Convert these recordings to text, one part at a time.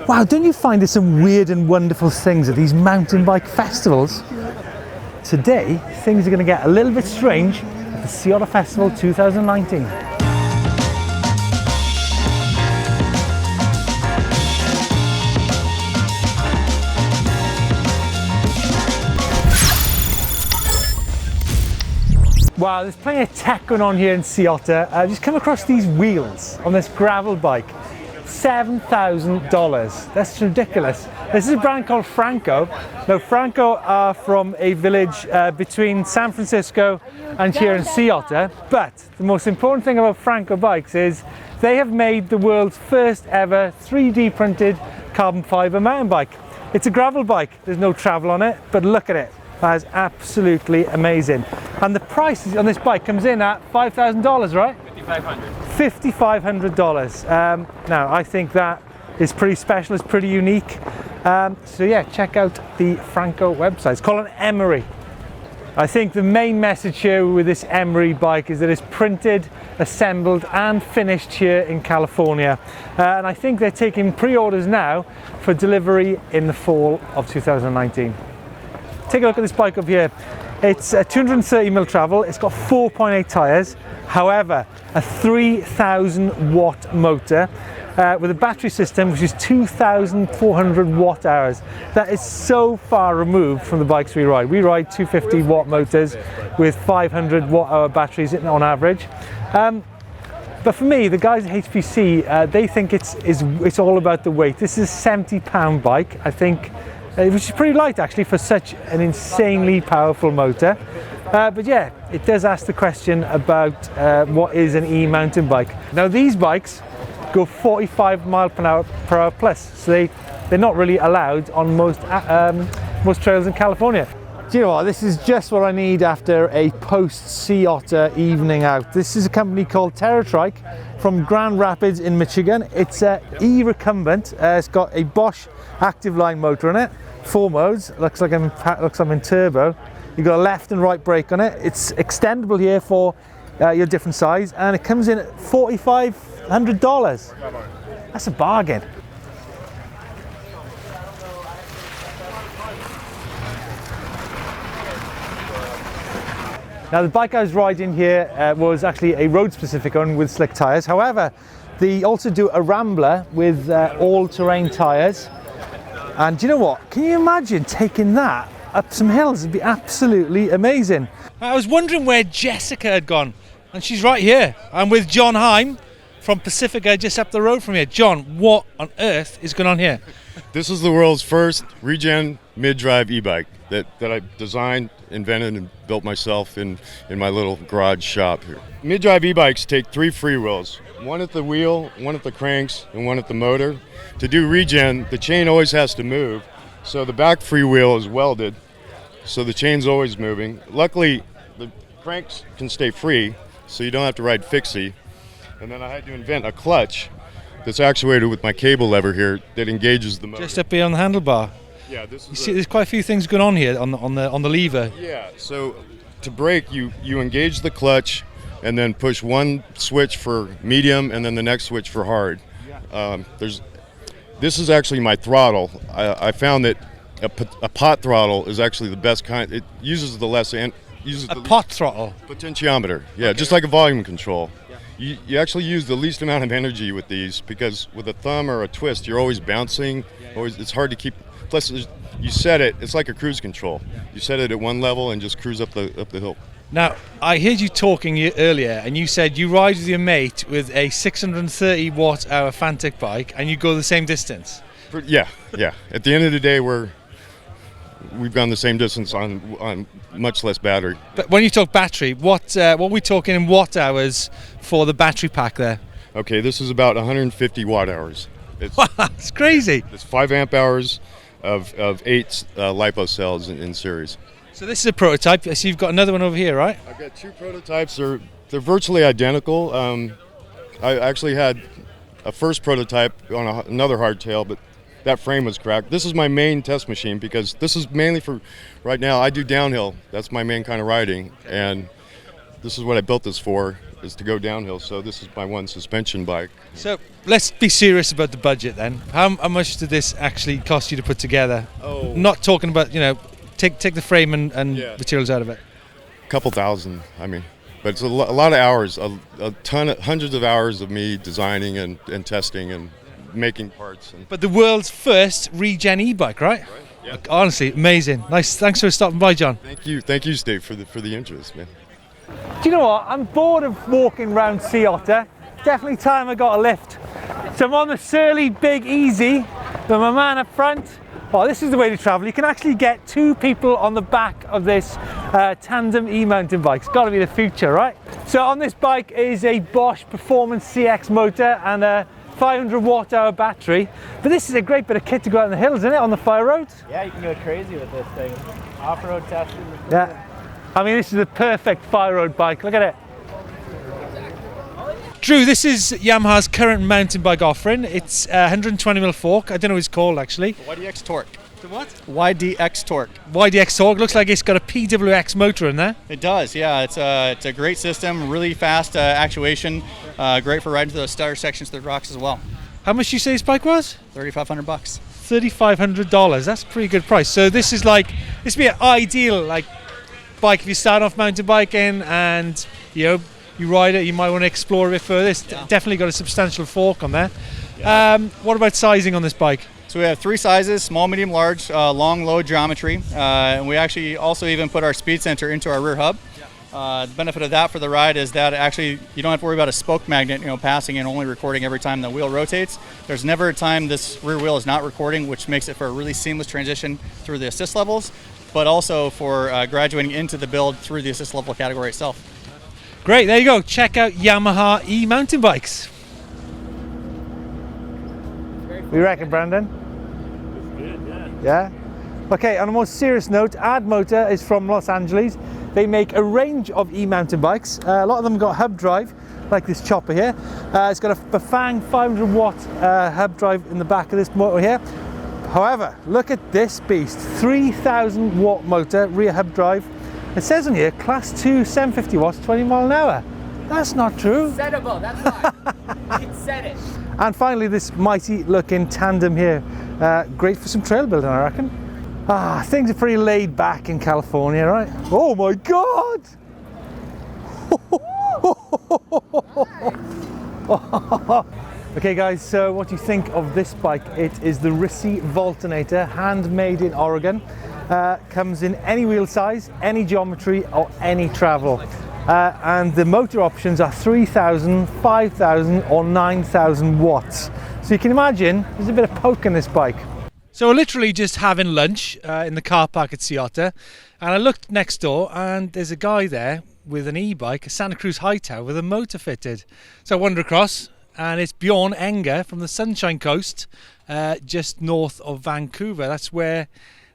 Wow, don't you find there's some weird and wonderful things at these mountain bike festivals? Today, things are going to get a little bit strange at the Sea Otter Festival 2019. Wow, there's plenty of tech going on here in Sea Otter. I've just come across these wheels on this gravel bike. $7,000. That's ridiculous. This is a brand called Franco. Now, Franco are from a village between San Francisco and here in Sea Otter. But the most important thing about Franco bikes is they have made the world's first ever 3D printed carbon fiber mountain bike. It's a gravel bike. There's no travel on it, but look at it. That is absolutely amazing. And the price on this bike comes in at $5,000, right? $5,500. Now, I think that is pretty special, it's pretty unique. So yeah, check out the Franco website. It's called an Emery. I think the main message here with this Emery bike is that it's printed, assembled and finished here in California. And I think they're taking pre-orders now for delivery in the fall of 2019. Take a look at this bike up here. It's a 230mm travel, it's got 4.8 tyres, however, a 3,000 watt motor with a battery system which is 2,400 watt hours. That is so far removed from the bikes we ride. We ride 250 watt motors with 500 watt hour batteries on average. But for me, the guys at HPC, they think it's all about the weight. This is a 70-pound bike, I think, which is pretty light actually for such an insanely powerful motor. But yeah, it does ask the question about what is an e-mountain bike. Now these bikes go 45 miles per hour plus, so they're not really allowed on most trails in California. Do you know what, this is just what I need after a post-Sea Otter evening out. This is a company called Terra Trike from Grand Rapids in Michigan. It's an e-recumbent. It's got a Bosch active line motor in it. 4 modes, looks like I'm in turbo. You've got a left and right brake on it. It's extendable here for your different size, and it comes in at $4,500. That's a bargain. Now the bike I was riding here was actually a road specific one with slick tyres. However, they also do a Rambler with all-terrain tyres. And do you know what? Can you imagine taking that up some hills? It'd be absolutely amazing. I was wondering where Jessica had gone, and she's right here. I'm with John Heim from Pacifica, just up the road from here. John, what on earth is going on here? This is the world's first regen mid-drive e-bike that I designed, invented, and built myself in my little garage shop here. Mid-drive e-bikes take 3 freewheels. One at the wheel, one at the cranks, and one at the motor. To do regen, the chain always has to move, so the back freewheel is welded, so the chain's always moving. Luckily, the cranks can stay free, so you don't have to ride fixie. And then I had to invent a clutch that's actuated with my cable lever here that engages the motor. Just up here on the handlebar. Yeah, this is. You see, there's quite a few things going on here on the lever. Yeah, so to brake, you engage the clutch, and then push one switch for medium and then the next switch for hard. This is actually my throttle. I found that a pot throttle is actually the best kind. It uses the less pot throttle potentiometer. Yeah, okay. Just like a volume control. Yeah. You actually use the least amount of energy with these, because with a thumb or a twist you're always bouncing. It's hard to keep. Plus you set it. It's like a cruise control. You set it at one level and just cruise up the hill. Now, I heard you talking earlier, and you said you ride with your mate with a 630 watt hour Fantic bike, and you go the same distance. Yeah. At the end of the day, we've gone the same distance on much less battery. But when you talk battery, what are we talking in watt hours for the battery pack there? Okay, this is about 150 watt hours. It's crazy. It's 5 amp hours of 8 LiPo cells in series. So this is a prototype. So you've got another one over here, right? I've got 2 prototypes. They're virtually identical. I actually had a first prototype on another hardtail, but that frame was cracked. This is my main test machine, because this is mainly for right now. I do downhill. That's my main kind of riding, and This is what I built this for, is to go downhill. So this is my one suspension bike. So let's be serious about the budget then. How much did this actually cost you to put together? Oh, Not talking about, take the frame and Yeah. materials out of it. a couple thousand. I mean, but it's a lot of hours, a ton of hundreds of hours of me designing and testing and making parts. And But the world's first regen e-bike, right? Yeah. Like, honestly, amazing. Nice. Thanks for stopping by, John. thank you, Steve, for the interest, man. Do you know what? I'm bored of walking around Sea Otter. Definitely time I got a lift. So I'm on the Surly Big Easy with my man up front. Oh, this is the way to travel. You can actually get 2 people on the back of this tandem e-mountain bike. It's got to be the future, right? So on this bike is a Bosch Performance CX motor and a 500 watt hour battery. But this is a great bit of kit to go out on the hills, isn't it? On the fire roads. Yeah, you can go crazy with this thing. Off-road testing. Yeah. I mean, this is the perfect fire road bike. Look at it. Drew, this is Yamaha's current mountain bike offering. It's 120mm fork. I don't know what it's called actually. YDX Torque. The what? YDX Torque. YDX torque. Looks like it's got a PWX motor in there. It does, yeah. It's a great system, really fast actuation. Great for riding through those stutter sections through the rocks as well. How much you say this bike was? $3,500. $3,500. That's a pretty good price. So this would be an ideal bike if you start off mountain biking and you ride it. You might want to explore a bit further. It's definitely got a substantial fork on there. Yeah. What about sizing on this bike? So we have 3 sizes: small, medium, large, long, low geometry. And we actually also even put our speed sensor into our rear hub. The benefit of that for the ride is that actually you don't have to worry about a spoke magnet, passing and only recording every time the wheel rotates. There's never a time this rear wheel is not recording, which makes it for a really seamless transition through the assist levels, but also for graduating into the build through the assist level category itself. Great, there you go. Check out Yamaha e-mountain bikes. We reckon, Brandon? Yeah? Okay, on a more serious note, Ad Motor is from Los Angeles. They make a range of e-mountain bikes. A lot of them got hub drive, like this chopper here. It's got a Bafang 500 watt hub drive in the back of this motor here. However, look at this beast, 3,000 watt motor, rear hub drive. It says on here, class 2, 750 watts, 20 mile an hour. That's not true. Settable, that's why. It said it. And finally, this mighty looking tandem here. Great for some trail building, I reckon. Things are pretty laid back in California, right? Oh my God! Okay guys, so what do you think of this bike? It is the Rissy Voltinator, handmade in Oregon. Comes in any wheel size, any geometry or any travel. And the motor options are 3,000, 5,000 or 9,000 watts. So you can imagine there's a bit of poke in this bike. So we're literally just having lunch in the car park at Sea Otter, and I looked next door and there's a guy there with an e-bike, a Santa Cruz Hightower with a motor fitted. So I wandered across, and it's Bjorn Enger from the Sunshine Coast, just north of Vancouver. That's where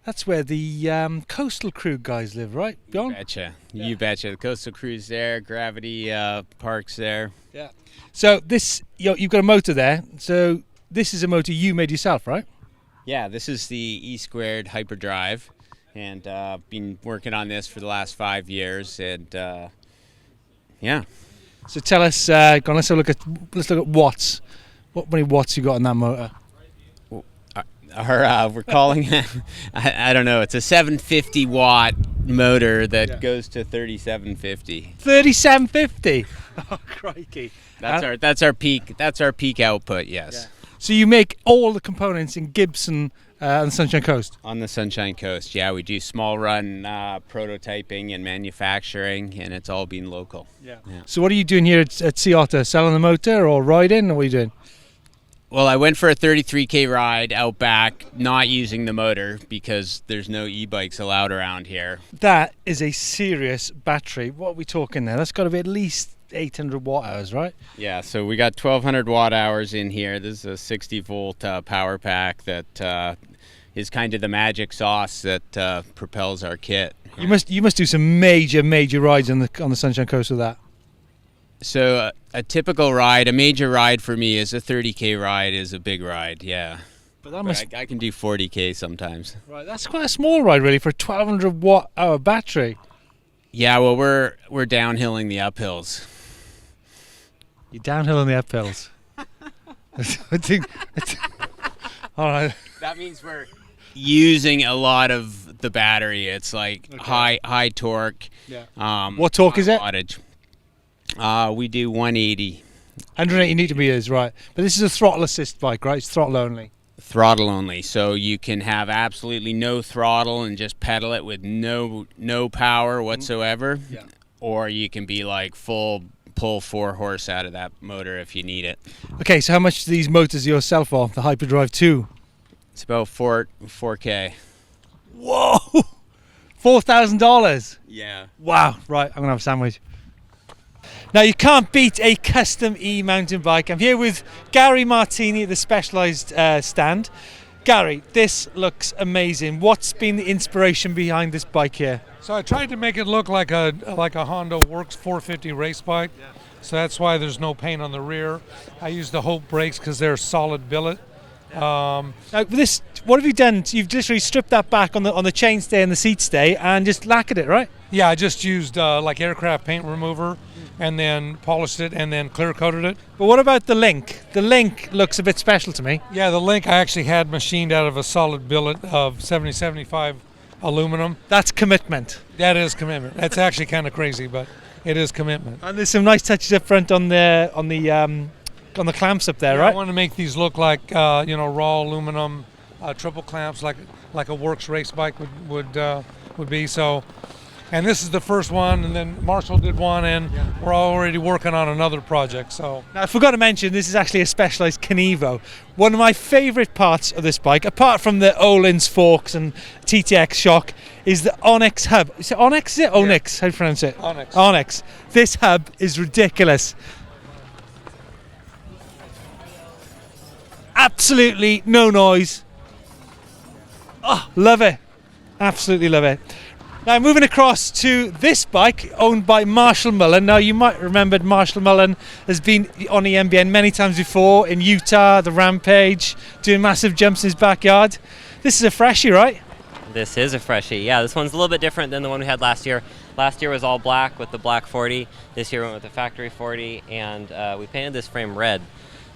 the coastal crew guys live, right, Bjorn? You betcha. The coastal crew's there, Gravity Park's there. Yeah. So this, you've got a motor there. So this is a motor you made yourself, right? Yeah, this is the E-squared hyperdrive, and been working on this for the last 5 years, and yeah. So tell us, let's look at watts. What many watts you got on that motor? We're calling it, I don't know, it's a 750 watt motor that goes to 3750. 3750. Oh crikey. That's our peak output, yes. Yeah. So you make all the components in Gibson on the Sunshine Coast? On the Sunshine Coast, yeah, we do small run prototyping and manufacturing, and it's all been local. Yeah. So what are you doing here at Sea Otter? Selling the motor or riding, or what are you doing? Well, I went for a 33K ride out back, not using the motor because there's no e-bikes allowed around here. That is a serious battery. What are we talking there? That's got to be at least 800 watt hours, right? Yeah, so we got 1,200 watt hours in here. This is a 60 volt power pack that is kind of the magic sauce that propels our kit. You must do some major rides on the Sunshine Coast with that. So a typical ride, a major ride for me is a 30K ride is a big ride, yeah. But I can do 40K sometimes. Right, that's quite a small ride really for a 1,200 watt hour battery. Yeah, well, we're downhilling the uphills. You're downhill on the uphills. I think. All right. That means we're using a lot of the battery. It's like high torque. Yeah. What torque is it? Wattage. We do 180. 180 Newton meters, right? But this is a throttle assist bike, right? It's throttle only. Throttle only, so you can have absolutely no throttle and just pedal it with no power whatsoever. Yeah. Or you can be like full pull 4 horse out of that motor if you need it. Okay, so how much do these motors yourself for? The Hyperdrive 2? It's about 4K. Whoa! $4,000. Yeah. Wow. Right, I'm gonna have a sandwich. Now you can't beat a custom e-mountain bike. I'm here with Gary Martini at the Specialized stand. Gary, this looks amazing. What's been the inspiration behind this bike here? So I tried to make it look like a Honda Works 450 race bike. Yeah. So that's why there's no paint on the rear. I used the Hope brakes because they're solid billet. Now this, what have you done? You've literally stripped that back on the chainstay and the seat stay and just lacquered it, right? Yeah, I just used like aircraft paint remover and then polished it and then clear coated it. But what about the link? The link looks a bit special to me. Yeah, the link I actually had machined out of a solid billet of 7075 aluminum. That's commitment. That is commitment. That's actually kind of crazy, but it is commitment. And there's some nice touches up front on the clamps up there, right? I want to make these look like raw aluminum triple clamps, like a Works race bike would be. So, and this is the first one, and then Marshall did one, and we're already working on another project. So now I forgot to mention this is actually a Specialized Canevo. One of my favourite parts of this bike, apart from the Öhlins forks and TTX shock, is the Onyx hub. Is it Onyx? Is it Onyx? How do you pronounce it? Onyx. Onyx. This hub is ridiculous. Absolutely no noise. Oh, love it. Absolutely love it. Now moving across to this bike owned by Marshall Mullen. Now you might remember Marshall Mullen has been on EMBN many times before in Utah, the Rampage, doing massive jumps in his backyard. This is a freshie, right? This is a freshie, yeah. This one's a little bit different than the one we had last year. Last year was all black with the black 40. This year we went with the factory 40, and we painted this frame red.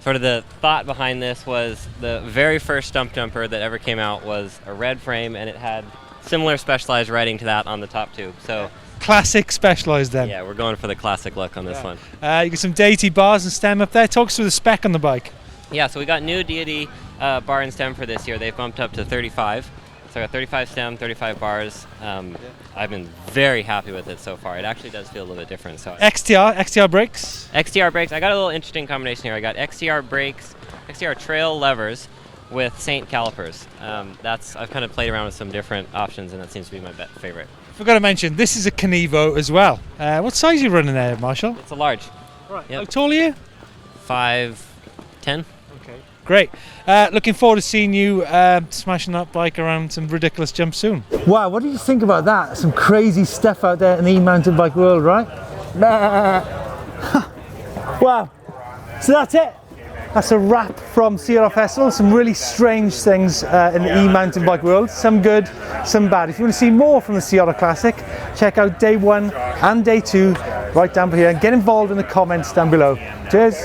Sort of the thought behind this was the very first stump jumper that ever came out was a red frame, and it had similar Specialized writing to that on the top tube. So classic Specialized then. Yeah, we're going for the classic look on this one. You get some deity bars and stem up there. Talk us through the spec on the bike. Yeah, so we got new deity bar and stem for this year. They've bumped up to 35. So I got 35 stem, 35 bars. I've been very happy with it so far. It actually does feel a little bit different. So XTR brakes? XTR brakes. I got a little interesting combination here. I got XTR brakes, XTR trail levers with Saint calipers. I've kind of played around with some different options, and that seems to be my favorite. Forgot to mention, this is a Canevo as well. What size are you running there, Marshall? It's a large. Right. Yep. How tall are you? 5'10". Okay. Great. Looking forward to seeing you smashing that bike around some ridiculous jumps soon. Wow, what do you think about that? Some crazy stuff out there in the e-mountain bike world, right? Wow. So that's it. That's a wrap from Sea Otter Festival. Some really strange things in the e-mountain bike world. Some good, some bad. If you want to see more from the Sea Otter Classic, check out day 1 and day 2 right down here. And get involved in the comments down below. Cheers.